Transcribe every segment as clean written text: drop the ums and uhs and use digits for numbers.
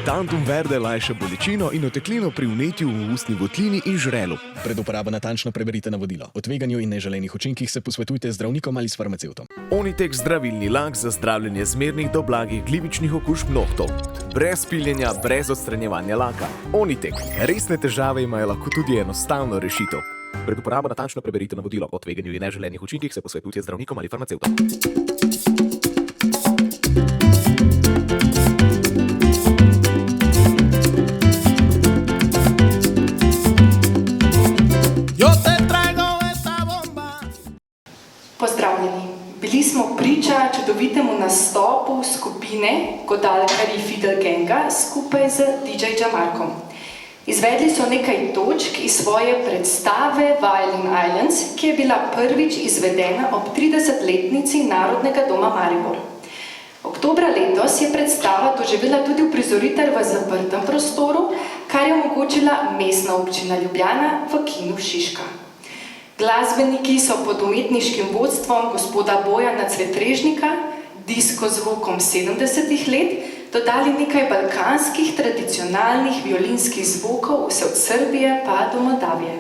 Tantum Verde lajša bolečino in oteklino pri vnetju v ustni votlini in žrelu. Pred uporabo natančno preberite navodilo. O tveganju in neželenih učinkih se posvetujte z zdravnikom ali s farmacevtom. Onitek zdravilni lak za zdravljenje zmernih do blagih glivičnih okužb nohtov. Brez piljenja, brez odstranjevanja laka. Onitek. Resne težave imajo lahko tudi enostavno rešitev. Pred uporabo natančno preberite navodilo. O tveganju in neželenih učinkih se posvetujte z zdravnikom ali farmacevtom. Pozdravljeni. Bili smo priča čudovitemu nastopu skupine godalkarji Fidel Ganga skupaj z DJ Džamarkom. Izvedli so nekaj točk iz svoje predstave Violin Islands, ki je bila prvič izvedena ob 30-letnici Narodnega doma Maribor. Oktobra letos je predstava doživela tudi uprizoritev v zaprtem prostoru, kar je omogočila Mestna občina Ljubljana v kinu Šiška. Glasbeniki so pod umetniškim vodstvom gospoda Bojana Cvetrežnika, disko zvokom 70-ih let, dodali nekaj balkanskih tradicionalnih violinskih zvokov vse od Srbije pa do Moldavije.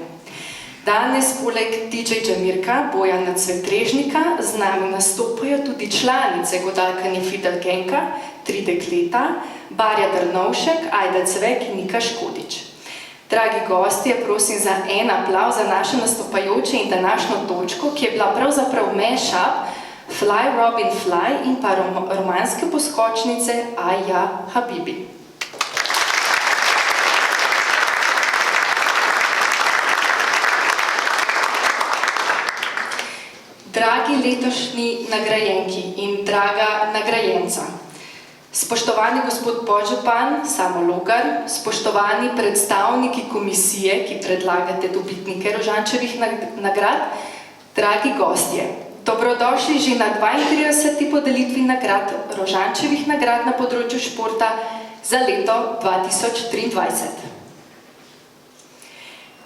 Danes poleg DJ Džamirka, Bojana Cvetrežnika, z nami nastopajo tudi članice godalkanje Fidel Ganga, 3 dekleta, Barja Drnovšek, Ajda Cvek in Nika Škodič. Dragi gostje, prosim za en aplavz za naše nastopajoče in današnjo točko, ki je bila pravzaprav mashup Fly Robin Fly in pa romanske poskočnice Aj ja, Habibi. Dragi letošnji nagrajenki in draga nagrajenca, spoštovani gospod podžupan Samo Logar, spoštovani predstavniki komisije, ki predlagate dobitnike Rožančevih nagrad, dragi gostje, dobrodošli že na 32. podelitvi nagrad Rožančevih nagrad na področju športa za leto 2023.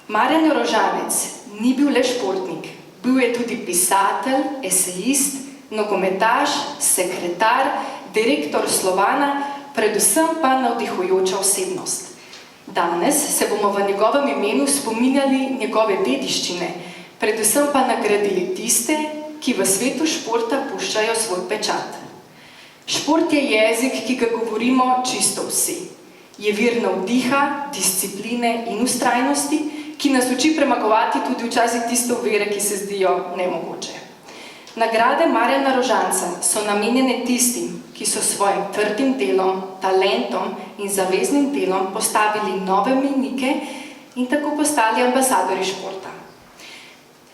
Marjan Rožanec ni bil le športnik, bil je tudi pisatelj, esejist, nogometaš, sekretar, direktor Slovana, predvsem pa navdihujoča osebnost. Danes se bomo v njegovem imenu spominjali njegove dediščine, predvsem pa nagradili tiste, ki v svetu športa puščajo svoj pečat. Šport je jezik, ki ga govorimo čisto vsi. Je vir navdiha, discipline in vztrajnosti, ki nas uči premagovati tudi včasih tiste ovire, ki se zdijo nemogoče. Nagrade Marjana Rožanca so namenjene tistim, ki so svojim trdim delom, talentom in zaveznim delom postavili nove mejnike in tako postali ambasadorji športa.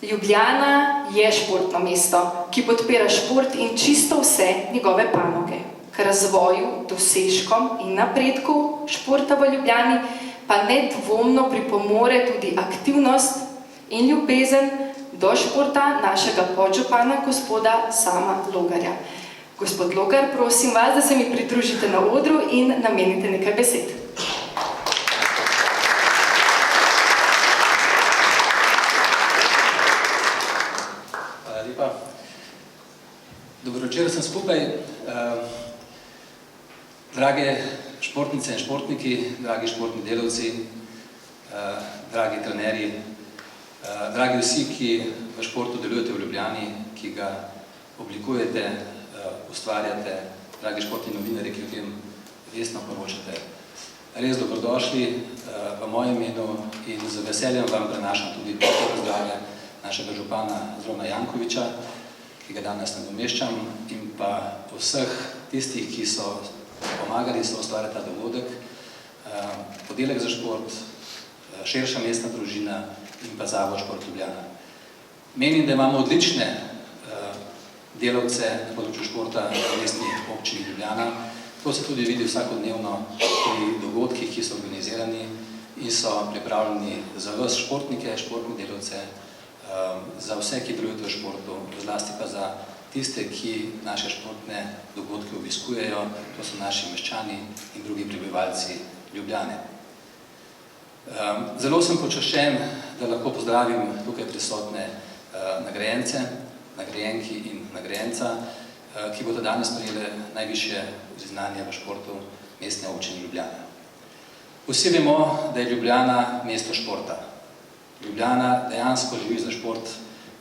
Ljubljana je športno mesto, ki podpira šport in čisto vse njegove panoge. K razvoju, dosežkom in napredku športa v Ljubljani pa nedvomno pripomore tudi aktivnost in ljubezen do športa našega podžupana gospoda Sama Logarja. Gospod Logar, prosim vas, da se mi pridružite na odru in namenite nekaj besed. Hvala lepa. Dobro večer sem skupaj. Drage športnice in športniki, dragi športni delavci, dragi trenerji, dragi vsi, ki v športu delujete v Ljubljani, ki ga oblikujete, ustvarjate, dragi športni novinarji, ki o tem vestno poročate. Res dobrodošli v mojem imenu in z veseljem vam prenašam tudi pozdrave našega župana Zorana Jankoviča, ki ga danes nadomeščam, in pa vseh tistih, ki so pomagali ustvarjati ta dogodek, Oddelek za šport, širša mestna družina in pa Zavod Šport Ljubljana. Menim, da imamo odlične delavce na področju športa v Mestni občini Ljubljana. To se tudi vidi vsakodnevno pri dogodkih, ki so organizirani in so pripravljeni za vas športnike, športne delavce, za vse, ki delujete v športu, zlasti pa za tiste, ki naše športne dogodke obiskujejo, to so naši meščani in drugi prebivalci Ljubljane. Zelo sem počaščen, da lahko pozdravim tukaj prisotne nagrajence, nagrajenki in nagrajenca, ki bodo danes prejeli najvišje priznanje v športu Mestne občine Ljubljana. Vsi vemo, da je Ljubljana mesto športa. Ljubljana dejansko živi za šport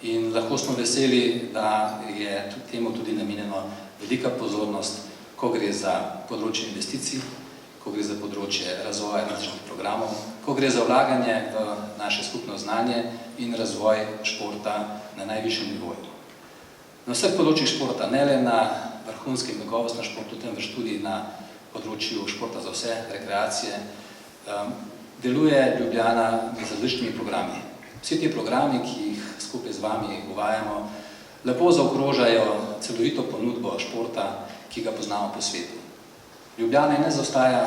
in lahko smo veseli, da je temu tudi namenjeno velika pozornost, ko gre za področje investicij, ko gre za področje razvoja različnih programov, ko gre za vlaganje v naše skupno znanje in razvoj športa na najvišjem nivoju. Na vseh področjih športa, ne le na vrhunskem kakovostnem športu, temveč tudi na področju športa za vse, rekreacije, deluje Ljubljana z različnimi programi. Vsi ti programi, ki jih skupaj z vami uvajamo, lepo zaokrožajo celovito ponudbo športa, ki ga poznamo po svetu. Ljubljana ne zaostaja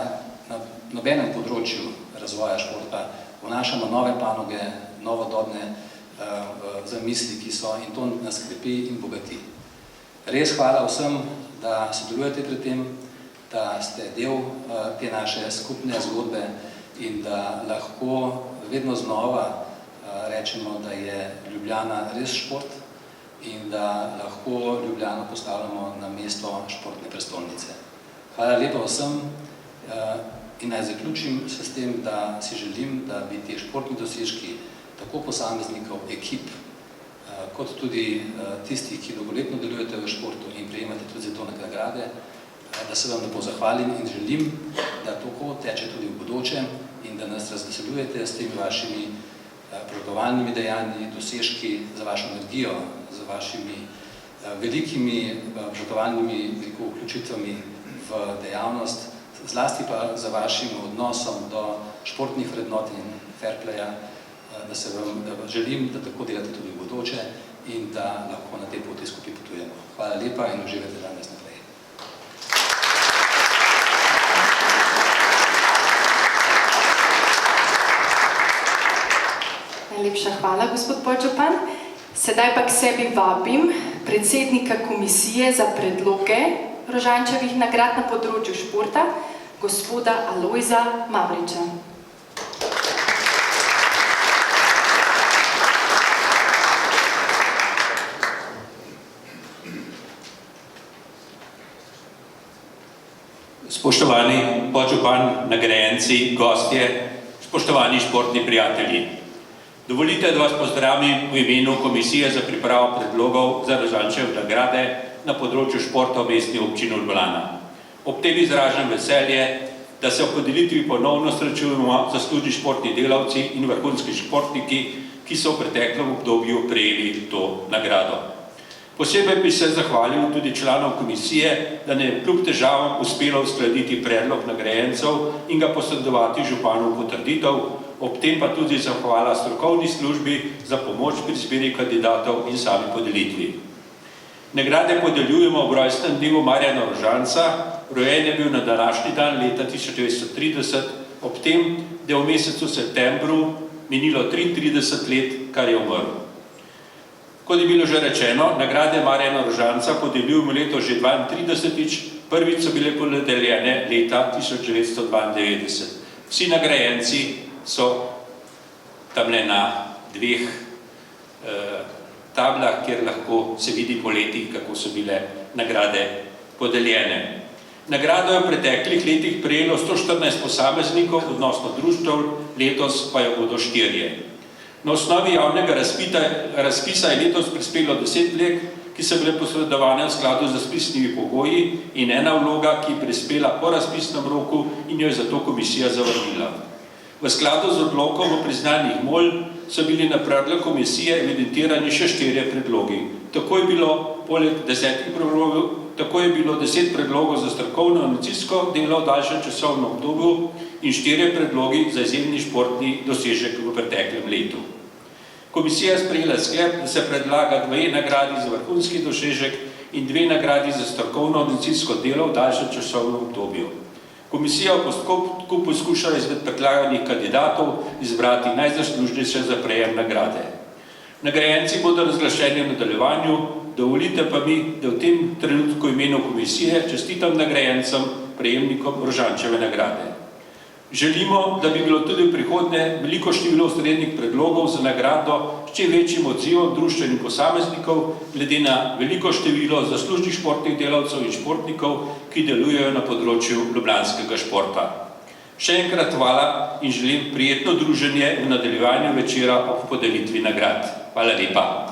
na nobenem področju razvoja športa, vnašamo nove panoge, novodobne zamisli, ki so, in to nas krepi in bogati. Res hvala vsem, da sodelujete pri tem, da ste del te naše skupne zgodbe in da lahko vedno znova rečemo, da je Ljubljana res šport in da lahko Ljubljano postavljamo na mesto športne prestolnice. Hvala lepa vsem in naj zaključim s tem, da si želim, da bi ti športni dosežki tako posameznikov, ekip, kot tudi tistih, ki dolgoletno delujete v športu in prejemate tudi za to nagrade, da se vam lepo zahvalim in želim, da tako teče tudi v bodoče in da nas razveseljujete s temi vašimi požrtvovalnimi dejanji, dosežki, za vašo energijo, za vašimi velikimi požrtvovalnimi vključitvami v dejavnost, zlasti pa za vašim odnosom do športnih vrednot in fair playa, da se vam želim, da tako delate tudi v bodoče in da lahko na tej poti skupaj potujemo. Hvala lepa in uživajte danes naprej. Najlepša hvala, gospod podžupan. Sedaj pa k sebi vabim predsednika komisije za predloge Rožančevih nagrad na področju športa, gospoda Alojza Mavriča. Spoštovani podžupan, nagrajenci, gostje, spoštovani športni prijatelji. Dovolite, da vas pozdravim v imenu Komisije za pripravo predlogov za Rožančeve nagrade na področju športa v Mestni občini Ljubljana. Ob tem izražam veselje, da se v podelitvi ponovno srečujemo zaslužni športni delavci in vrhunski športniki, ki so v preteklem obdobju prejeli to nagrado. Posebej bi se zahvalil tudi članom komisije, da nam je kljub težavam uspelo uskladiti predlog nagrajencev in ga posredovati županu v potrditev, ob tem pa tudi zahvala strokovni službi za pomoč pri izbiri kandidatov in sami podelitvi. Nagrade podeljujemo ob rojstnem dnevu Marjana Rožanca, rojen je bil na današnji dan leta 1930, ob tem, da je v mesecu septembru minilo 33 let, kar je umrl. Kot je bilo že rečeno, nagrade Marjana Rožanca podeljujemo leto že 32-tič, prvič so bile podeljene leta 1992. Vsi nagrajenci so tamle na dveh tablah, kjer lahko se vidi po letih, kako so bile nagrade podeljene. Nagrado je v preteklih letih prejelo 114 posameznikov, odnosno društev, letos pa jo bodo 4. Na osnovi javnega razpisa je letos prispelo 10 vlog, ki so bile posredovane v skladu z razpisnimi pogoji in ena vloga, ki je prispela po razpisnem roku in jo je zato komisija zavrnila. V skladu z odlokom o priznanjih MOL so bili na predlog komisije evidentirani še 4 predlogi. Tako je bilo poleg 10 predlogov za strokovno organizacijsko delo v daljšem časovnem obdobju in 4 predlogi za izjemni športni dosežek v preteklem letu. Komisija je sprejela sklep, da se predlaga 2 nagradi za vrhunski dosežek in 2 nagradi za strokovno organizacijsko delo v daljšem časovnem obdobju. Komisija v postopku poskušala izmed predlaganih kandidatov izbrati najzaslužnejše za prejem nagrade. Nagrajenci bodo razglašeni v nadaljevanju, dovolite pa mi, da v tem trenutku v imenu komisije čestitam nagrajencem, prejemnikom Rožančeve nagrade. Želimo, da bi bilo tudi v prihodnje veliko število ustrednih predlogov za nagrado s čim večjim odzivom društev in posameznikov, glede na veliko število zaslužnih športnih delavcev in športnikov, ki delujejo na področju ljubljanskega športa. Še enkrat hvala in želim prijetno druženje v nadaljevanju večera ob podelitvi nagrad. Hvala lepa.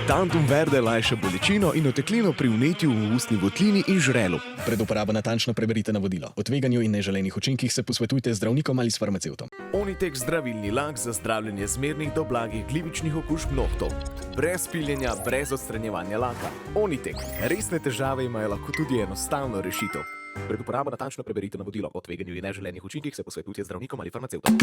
Tantum verde lajša bolečino in oteklino pri vnetju v ustni votlini in žrelu. Pred uporabo natančno preberite navodilo. O tveganju in neželenih učinkih se posvetujte z zdravnikom ali s farmacevtom. Onitek zdravilni lak za zdravljenje zmernih do blagih glivičnih okužb nohtov. Brez piljenja, brez odstranjevanja laka. Onitek. Resne težave imajo lahko tudi enostavno rešitev. Pred uporabo natančno preberite navodilo. O tveganju in neželenih učinkih se posvetujte z zdravnikom ali farmacevtom.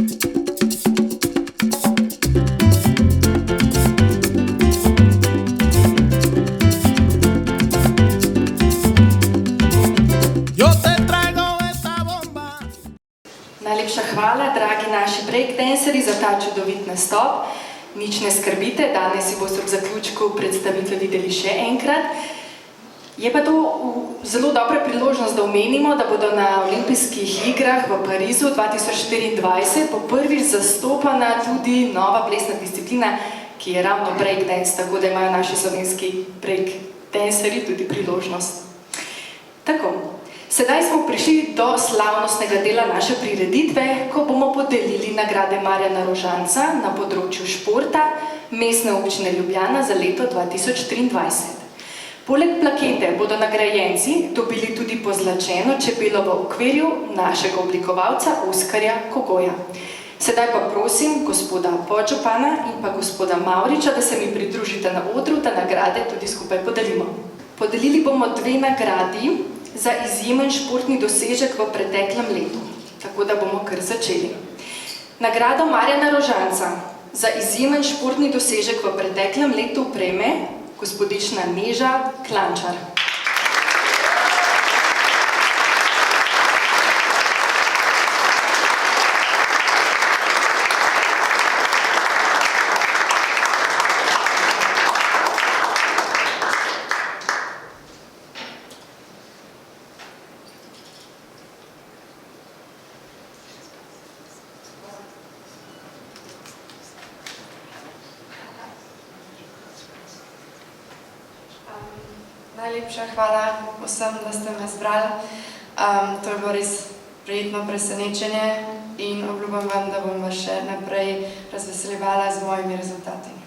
Najlepša hvala, dragi naši breakdanceri, za ta čudovit nastop. Nič ne skrbite, danes si boste ob zaključku predstavitve videli še enkrat. Je pa to zelo dobra priložnost, da omenimo, da bodo na olimpijskih igrah v Parizu 2024 po prvič zastopana tudi nova plesna disciplina, ki je ravno breakdance, tako da imajo naši slovenski breakdanceri tudi priložnost. Tako. Sedaj smo prišli do slavnostnega dela naše prireditve, ko bomo podelili nagrade Marjana Rožanca na področju športa Mestne občine Ljubljana za leto 2023. Poleg plakete bodo nagrajenci dobili tudi pozlačeno čebelo v okvirju našega oblikovalca Oskarja Kogoja. Sedaj pa prosim gospoda podžupana in pa gospoda Mavriča, da se mi pridružite na odru, da nagrade tudi skupaj podelimo. Podelili bomo dve nagradi za izjemen športni dosežek v preteklem letu. Tako da bomo kar začeli. Nagrado Marjana Rožanca za izjemen športni dosežek v preteklem letu prejme gospodična Neža Klančar. Najlepša hvala vsem, da ste me zbrali. To je bilo res prijetno presenečenje in obljubim vam, da bom vas še naprej razveseljevala z mojimi rezultati.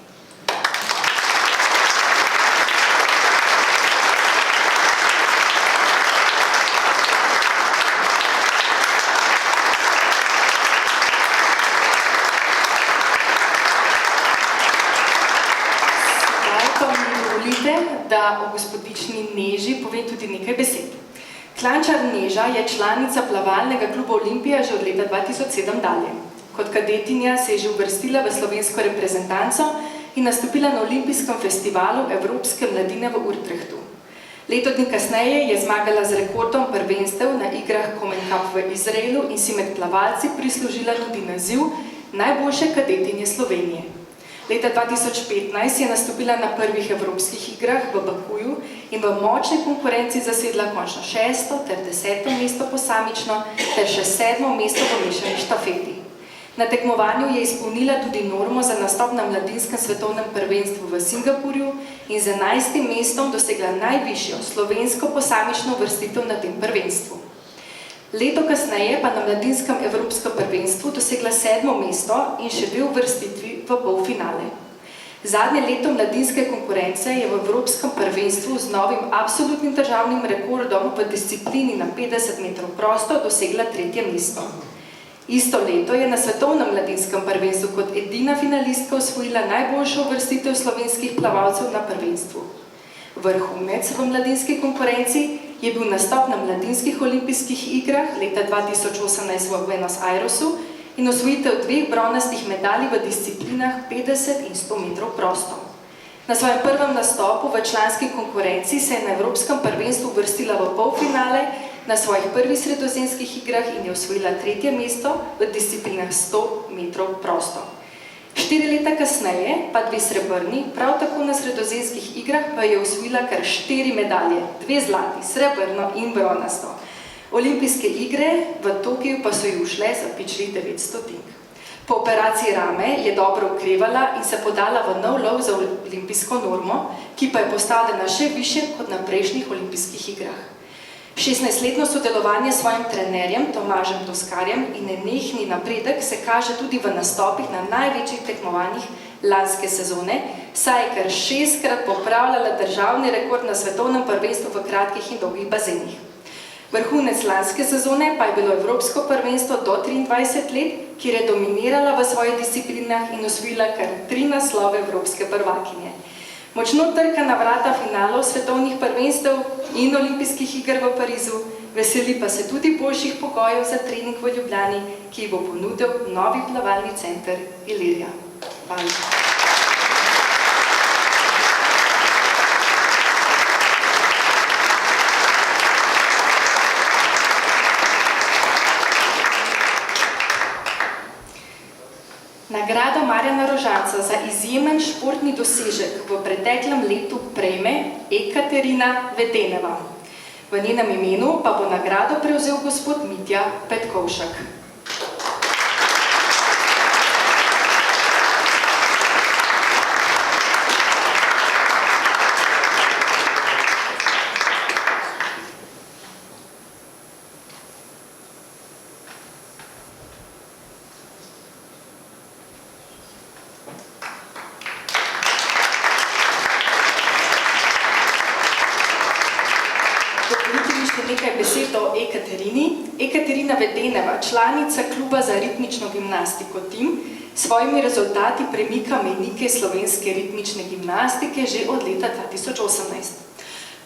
Da o gospodični Neži povem tudi nekaj besed. Klančar Neža je članica plavalnega kluba Olimpija že od leta 2007 dalje. Kot kadetinja se je že uvrstila v slovensko reprezentanco in nastopila na olimpijskem festivalu Evropske mladine v Utrechtu. Leto dni kasneje je zmagala z rekordom prvenstev na igrah Common Cup v Izraelu in si med plavalci prislužila tudi naziv najboljše kadetinje Slovenije. Leta 2015 je nastopila na prvih evropskih igrah v Bakuju in v močni konkurenci zasedla končno 6. ter 10. mesto posamično ter še 7. mesto v mešani štafeti. Na tekmovanju je izpolnila tudi normo za nastop na mladinskem svetovnem prvenstvu v Singapurju in z 11. mestom dosegla najvišjo slovensko posamično uvrstitev na tem prvenstvu. Leto kasneje pa na mladinskem evropskem prvenstvu dosegla 7. mesto in še 2 uvrstitvi v polfinale. Zadnje leto mladinske konkurence je v evropskem prvenstvu z novim absolutnim državnim rekordom v disciplini na 50 metrov prosto dosegla 3. mesto. Isto leto je na svetovnem mladinskem prvenstvu kot edina finalistka osvojila najboljšo uvrstitev slovenskih plavalcev na prvenstvu. Vrhunec v mladinski konkurenci je bil nastop na mladinskih olimpijskih igrah leta 2018 v Buenos Airesu in osvojitev 2 bronastih medalj v disciplinah 50 in 100 metrov prosto. Na svojem prvem nastopu v članski konkurenci se je na Evropskem prvenstvu uvrstila v polfinale na svojih prvih sredozemskih igrah in je osvojila 3. mesto v disciplinah 100 metrov prosto. 4 leta kasneje pa 2 srebrni, prav tako na sredozemskih igrah pa je osvojila kar 4 medalje, 2 zlati, srebrno in bronasto. Olimpijske igre v Tokiju pa so ji ušle za pičlih 9 stotink. Po operaciji rame je dobro okrevala in se podala v nov lov za olimpijsko normo, ki pa je postavljena še više kot na prejšnjih olimpijskih igrah. 16-letno sodelovanje s svojim trenerjem Tomažem Toskarjem in nenehni napredek se kaže tudi v nastopih na največjih tekmovanjih lanske sezone, saj je kar 6-krat popravljala državni rekord na svetovnem prvenstvu v kratkih in dolgih bazenih. Vrhunec lanske sezone pa je bilo Evropsko prvenstvo do 23 let, kjer je dominirala v svojih disciplinah in osvojila kar 3 naslove evropske prvakinje. Močno trka na vrata finalov svetovnih prvenstev in olimpijskih iger v Parizu, veseli pa se tudi boljših pogojev za trening v Ljubljani, ki ji bo ponudil novi plavalni center Ilirija. Hvala. Nagrado Marjana Rožanca za izjemen športni dosežek v preteklem letu prejme Ekaterina Vedeneva. V njenem imenu pa bo nagrado prevzel gospod Mitja Petkovšek. Nekaj besed o Ekaterini. Ekaterina Vedeneva, članica kluba za ritmično gimnastiko TIM, s svojimi rezultati premika mejnike slovenske ritmične gimnastike že od leta 2018.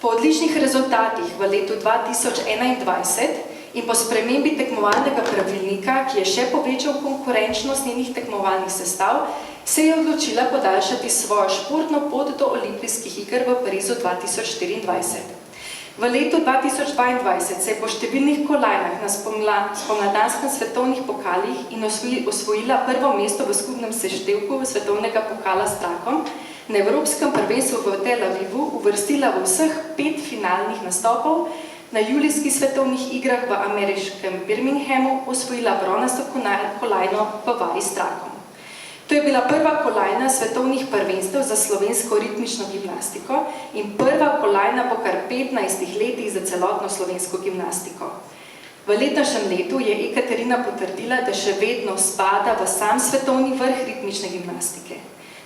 Po odličnih rezultatih v letu 2021 in po spremembi tekmovalnega pravilnika, ki je še povečal konkurenčnost njenih tekmovalnih sestav, se je odločila podaljšati svojo športno pot do olimpijskih iger v Parizu 2024. V letu 2022 se je po številnih kolajnah na spomladanskem svetovnih pokalih in osvojila prvo mesto v skupnem seštevku svetovnega pokala s trakom, na Evropskem prvenstvu v Tel Avivu uvrstila v vseh 5 finalnih nastopov, na julijskih svetovnih igrah v ameriškem Birminghamu osvojila bronasto kolajno v vari s trakom. To je bila prva kolajna svetovnih prvenstev za slovensko ritmično gimnastiko in prva kolajna po kar 15 letih za celotno slovensko gimnastiko. V letošnjem letu je Ekaterina potrdila, da še vedno spada v sam svetovni vrh ritmične gimnastike.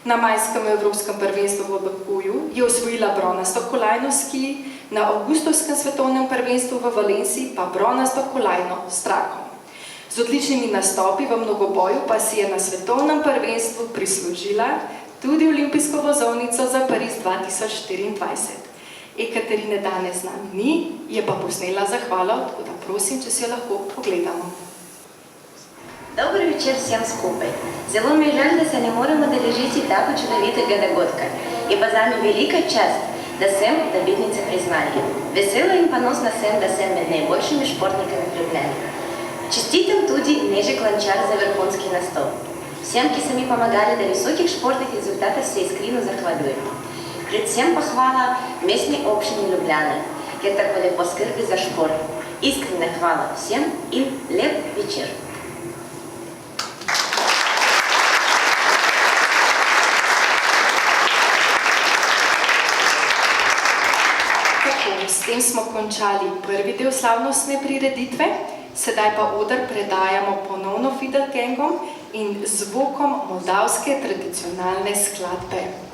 Na majskem evropskem prvenstvu v Bakuju je osvojila bronasto kolajno ski, na avgustovskem svetovnem prvenstvu v Valenciji pa bronasto kolajno s trakom. Z odličnimi nastopi v mnogoboju pa si je na svetovnem prvenstvu prislužila tudi olimpijsko vozovnico za Pariz 2024. Ekaterine danes z nami ni, je pa posnela zahvalo, tako da prosim, če si jo lahko pogledamo. Добрый вечер всем skupaj. Zelo mi je žal, da se ne moremo udeležiti tako čudovitega dogodka. Je pa zame velika čast, da sem dobitnica priznanja. Vesela in ponosna sem, da sem med najboljšimi športnikami v Ljubljani. Čestitam tudi Neže Klančar za vrhunski nastop. Всем, ki so mi pomagali do visokih športnih rezultatov, se iskreno zahvaljujem. Predvsem pa hvala mestni občini Ljubljana, ker tako lepo skrbi za šport. Iskrena hvala vsem in lep večer. S tem smo končali prvi del slavnostne prireditve, sedaj pa oder predajamo ponovno Fidelgangom in zvokom moldavske tradicionalne skladbe.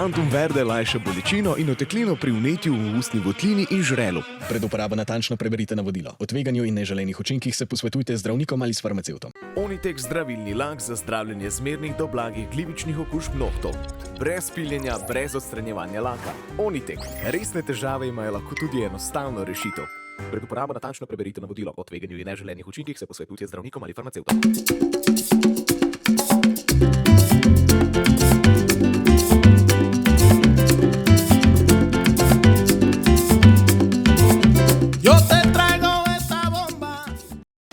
Quantum Verde lajša bolečino in oteklino pri vnetju v ustni votlini in žrelu. Pred uporabo natančno preberite navodilo. O tveganju in neželenih učinkih se posvetujte z zdravnikom ali s farmacevtom. Onitek zdravilni lak za zdravljenje zmernih do blagih glivičnih okužb nohtov. Brez piljenja, brez odstranjevanja laka. Onitek. Resne težave imajo lahko tudi enostavno rešitev. Pred uporabo natančno preberite navodilo. O tveganju in neželenih učinkih se posvetujte z zdravnikom ali farmacevtom.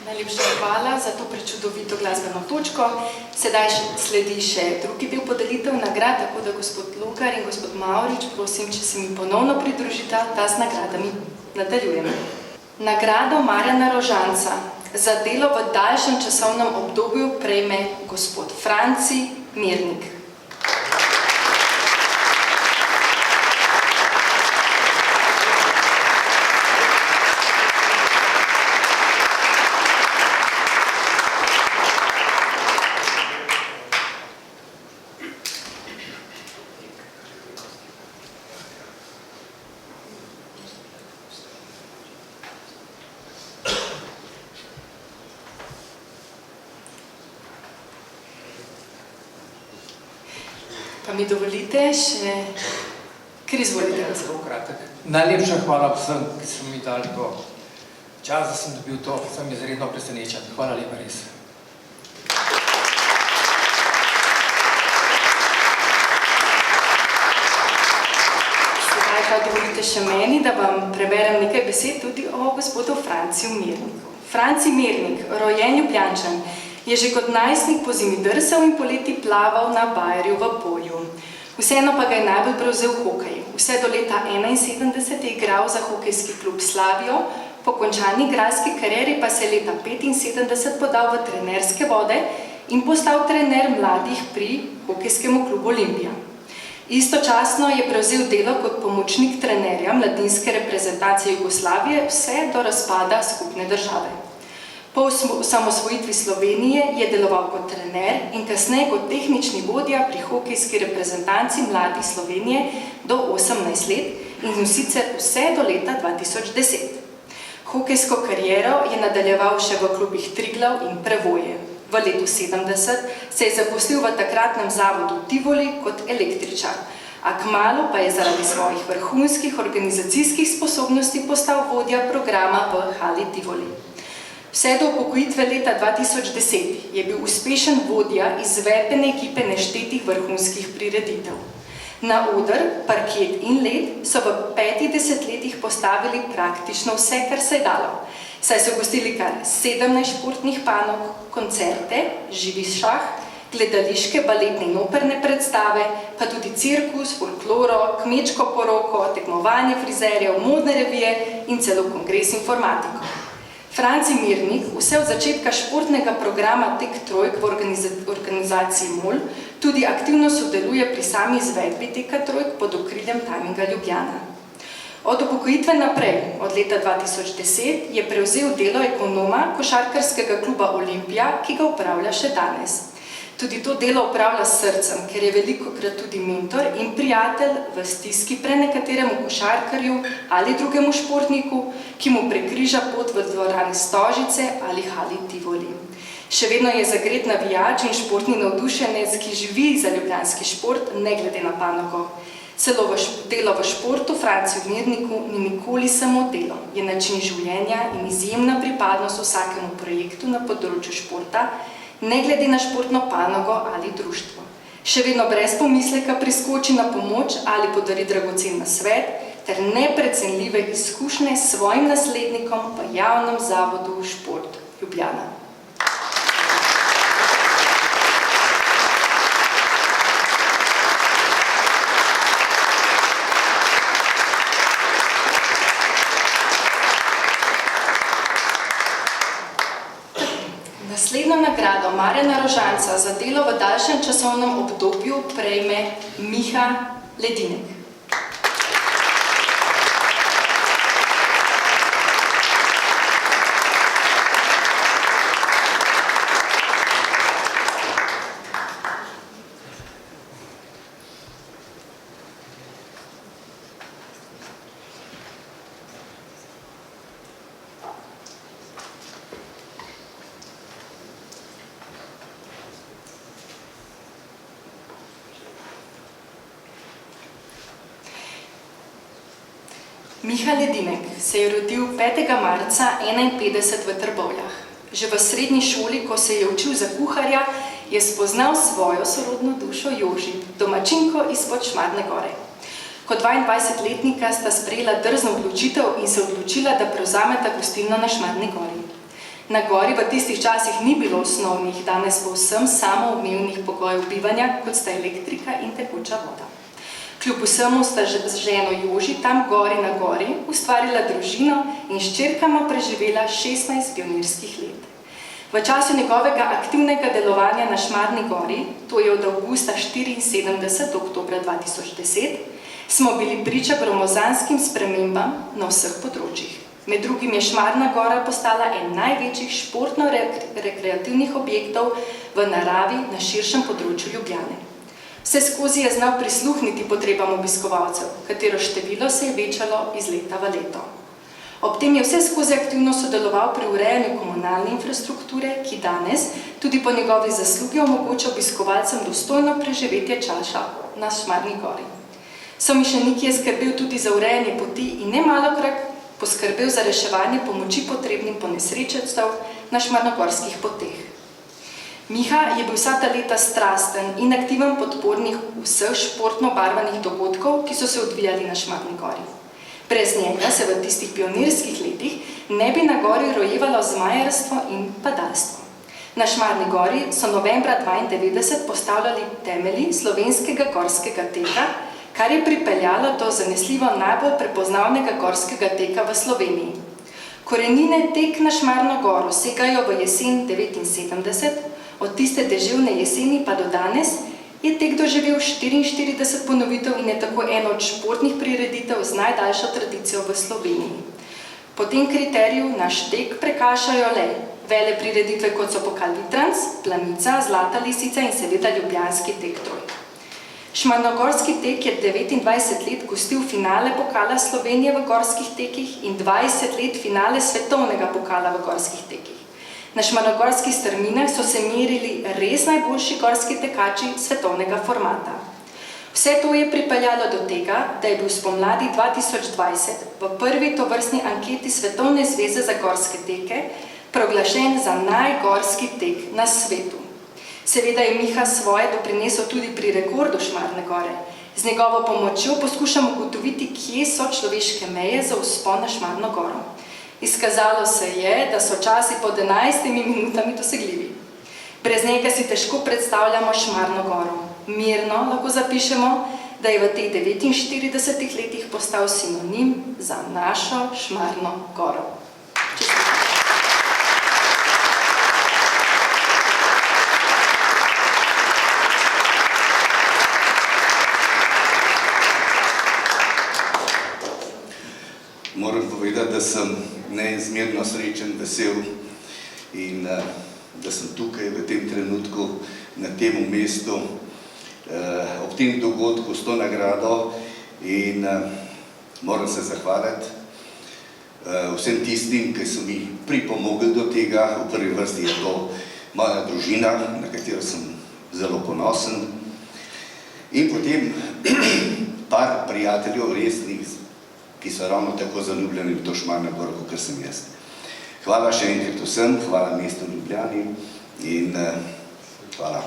Najlepša hvala za to prečudovito glasbeno točko. Sedaj sledi še drugi del podelitev nagrad, tako da gospod Lokar in gospod Mavrič, prosim, če se mi ponovno pridružita, ta z nagradami nadaljujemo. Nagrado Marjana Rožanca za delo v daljšem časovnem obdobju prejme gospod Franci Mirnik. Pa mi dovolite še, ker izvolite. Zelo kratek. Najlepša hvala vsem, ki so mi dali to čas, da sem dobil to, sem izredno presenečen. Hvala lepa res. Sedaj pa dovolite še meni, da vam preberem nekaj besed tudi o gospodu Franciju Mirniku. Franci Mirnik, rojen Ljubljančan, je že kot najstnik po zimi drsal in poleti plaval na bajerju v Polju. Vseeno pa ga je najbolj prevzel hokej. Vse do leta 1971 je igral za hokejski klub Slavijo, po končani igralski karieri pa se je leta 1975 podal v trenerske vode in postal trener mladih pri hokejskemu klubu Olimpija. Istočasno je prevzel delo kot pomočnik trenerja mladinske reprezentacije Jugoslavije vse do razpada skupne države. Po osamosvojitvi Slovenije je deloval kot trener in kasneje kot tehnični vodja pri hokejski reprezentanci mladih Slovenije do 18 let in sicer vse do leta 2010. Hokejsko kariero je nadaljeval še v klubih Triglav in Prevoje. V letu 70 se je zaposlil v takratnem zavodu Tivoli kot električar, a kmalu pa je zaradi svojih vrhunskih organizacijskih sposobnosti postal vodja programa v Hali Tivoli. Vse do upokojitve leta 2010 je bil uspešen vodja izvedbene ekipe neštetih vrhunskih prireditev. Na oder, parket in led so v 5 desetletjih postavili praktično vse, kar se je dalo, saj so gostili kar 17 športnih panog, koncerte, živi šah, gledališke, baletne in operne predstave, pa tudi cirkus, folkloro, kmečko poroko, tekmovanje frizerjev, modne revije in celo kongres informatikov. Franci Mirnik vse od začetka športnega programa Tek trojk v organizaciji MOL tudi aktivno sodeluje pri sami izvedbi Teka trojk pod okriljem Timinga Ljubljana. Od upokojitve naprej, od leta 2010, je prevzel delo ekonoma košarkarskega kluba Olimpija, ki ga upravlja še danes. Tudi to delo upravlja s srcem, ker je velikokrat tudi mentor in prijatelj v stiski prenekateremu košarkarju ali drugemu športniku, ki mu prekriža pot v dvorani Stožice ali Hali Tivoli. Še vedno je zagret navijač in športni navdušenec, ki živi za ljubljanski šport, ne glede na panogo. Celo delo v športu Franciju Mirniku ni nikoli samo delo, je način življenja in izjemna pripadnost vsakemu projektu na področju športa, ne glede na športno panogo ali društvo. Še vedno brez pomisleka priskoči na pomoč ali podari dragocen nasvet ter neprecenljive izkušnje s svojim naslednikom v javnem zavodu Šport Ljubljana. Naslednjo nagrado Marjana Rožanca za delo v daljšem časovnem obdobju prejme Miha Ledinek. Miha Ledinek se je rodil 5. marca 1951 v Trbovljah. Že v srednji šoli, ko se je učil za kuharja, je spoznal svojo sorodno dušo Joži, domačinko izpod Šmarne gore. Kot 22-letnika sta sprejela drzno odločitev in se odločila, da prevzameta gostilno na Šmarni gori. Na gori v tistih časih ni bilo osnovnih, danes povsem samoumevnih pogojev bivanja, kot sta elektrika in tekoča voda. Kljub vsemu sta z ženo Joži tam gori na gori ustvarila družino in s hčerkama preživela 16 pionirskih let. V času njegovega aktivnega delovanja na Šmarni gori, to je od avgusta 1974 do oktobra 2010, smo bili priča gromozanskim spremembam na vseh področjih. Med drugim je Šmarna gora postala en največjih športno-rekreativnih objektov v naravi na širšem področju Ljubljane. Vse skozi je znal prisluhniti potrebam obiskovalcev, katero število se je večalo iz leta v leto. Ob tem je vse skozi aktivno sodeloval pri urejanju komunalne infrastrukture, ki danes tudi po njegovi zaslugi omogoča obiskovalcem dostojno preživetje časa na Šmarni gori. Somišljeniki je skrbel tudi za urejanje poti in nemalokrat poskrbel za reševanje pomoči potrebnim ponesrečencev na šmarnogorskih poteh. Miha je bil vsa ta leta strasten in aktiven podpornik vseh športno barvanih dogodkov, ki so se odvijali na Šmarni gori. Brez njega se v tistih pionirskih letih ne bi na gori rojevalo zmajarstvo in padalstvo. Na Šmarni gori so novembra 1992 postavljali temelji slovenskega gorskega teka, kar je pripeljalo do zanesljivo najbolj prepoznavnega gorskega teka v Sloveniji. Korenine tek na Šmarno goro segajo v jesen 1979, od tiste deževne jeseni pa do danes je tek doživel 44 ponovitev in je tako eno od športnih prireditev z najdaljšo tradicijo v Sloveniji. Po tem kriteriju naš tek prekašajo le vele prireditve, kot so Pokal Vitranc, Planica, Zlata lisica in seveda ljubljanski tek Trojka. Šmarnogorski tek je 29 let gostil finale Pokala Slovenije v gorskih tekih in 20 let finale svetovnega pokala v gorskih tekih. Na šmarnogorskih strminah so se merili res najboljši gorski tekači svetovnega formata. Vse to je pripeljalo do tega, da je bil spomladi 2020 v prvi tovrstni anketi Svetovne zveze za gorske teke proglašen za najgorski tek na svetu. Seveda je Miha svoje doprinesel tudi pri rekordu Šmarne gore. Z njegovo pomočjo poskušamo ugotoviti, kje so človeške meje za vzpon na Šmarno goro. Izkazalo se je, da so časi pod 11 minutami dosegljivi. Brez njega si težko predstavljamo Šmarno goro. Mirno lahko zapišemo, da je v teh 49 letih postal sinonim za našo Šmarno goro. Moram povedati, da sem neizmerno srečen, vesel in da sem tukaj v tem trenutku, na tem mestu, ob tem dogodku s to nagrado in moram se zahvaliti vsem tistim, ki so mi pripomogli do tega. V prvi vrsti je to moja družina, na katero sem zelo ponosen, in potem par prijateljev resnih, ki so ravno tako zaljubljeni v to Šmarno goro, kot sem jaz. Hvala še enkrat vsem, hvala mestu Ljubljani in hvala.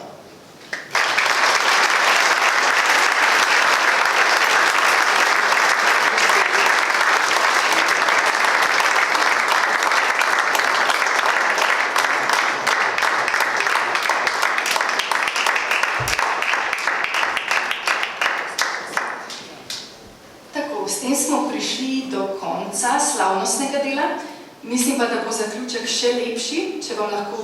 S tem smo prišli do konca slavnostnega dela. Mislim pa, da bo zaključek še lepši, če vam lahko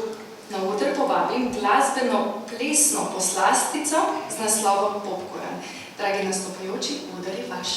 na oder povabim glasbeno-plesno poslastico z naslovom Popkoran. Dragi nastopajoči, oder je vaš.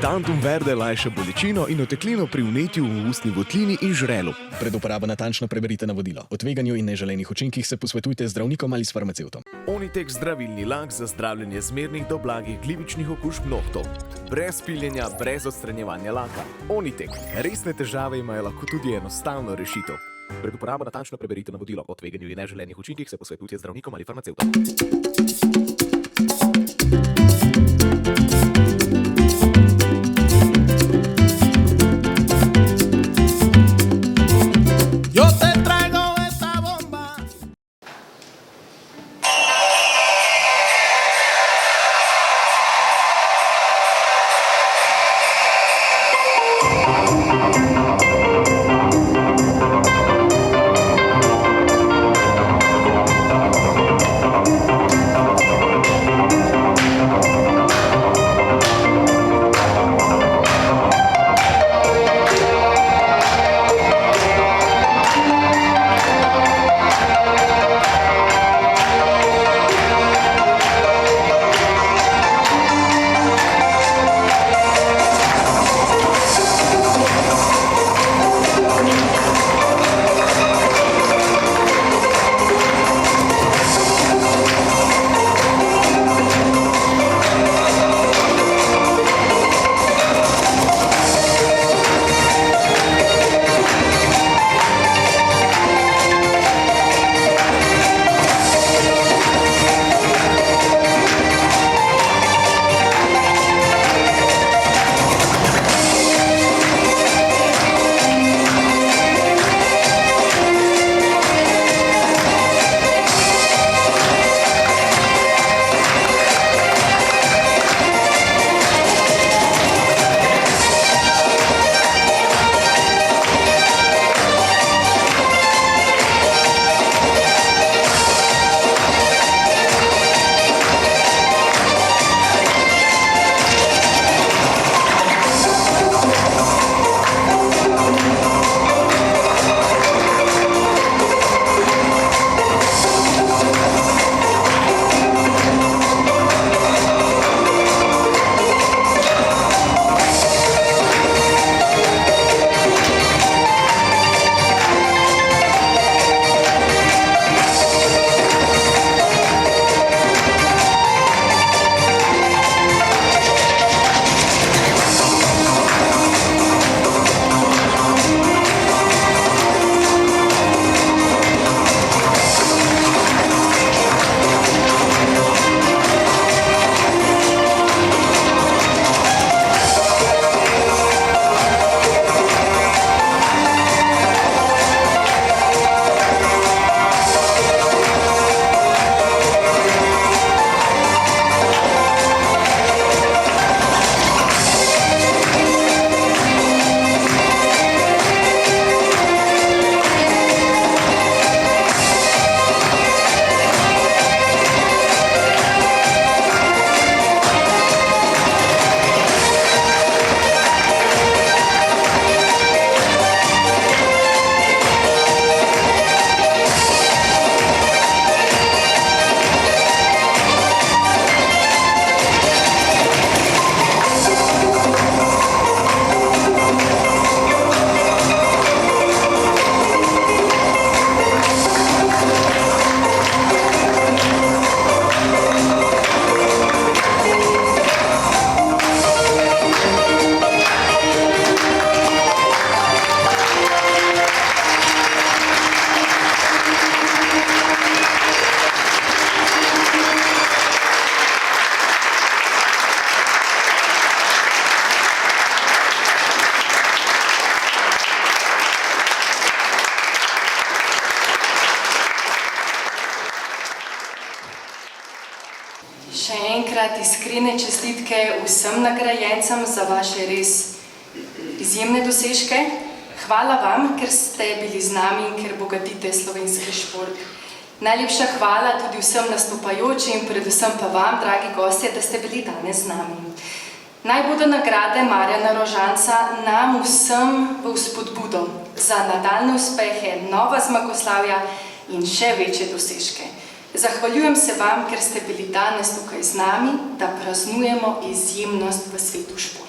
Tantum verde lajša bolečino in oteklino pri vnetju v ustni votlini in žrelu. Pred uporabo natančno preberite navodilo. O tveganju in neželenih učinkih se posvetujte z zdravnikom ali s farmacevtom. Onitek zdravilni lak za zdravljenje zmernih do blagih glivičnih okužb nohtov. Brez piljenja, brez odstranjevanja laka. Onitek. Resne težave imajo lahko tudi enostavno rešitev. Pred uporabo natančno preberite navodilo. O tveganju in neželenih učinkih se posvetujte z zdravnikom ali farmacevtom. Še enkrat iskrene čestitke vsem nagrajencem za vaše res izjemne dosežke. Hvala vam, ker ste bili z nami in ker bogatite slovenski šport. Najlepša hvala tudi vsem nastopajočim in predvsem pa vam, dragi gostje, da ste bili danes z nami. Naj bodo nagrade Marjana Rožanca nam vsem v vzpodbudo za nadaljnje uspehe, nova zmagoslavja in še večje dosežke. Zahvaljujem se vam, ker ste bili danes tukaj z nami, da praznujemo izjemnost v svetu športa.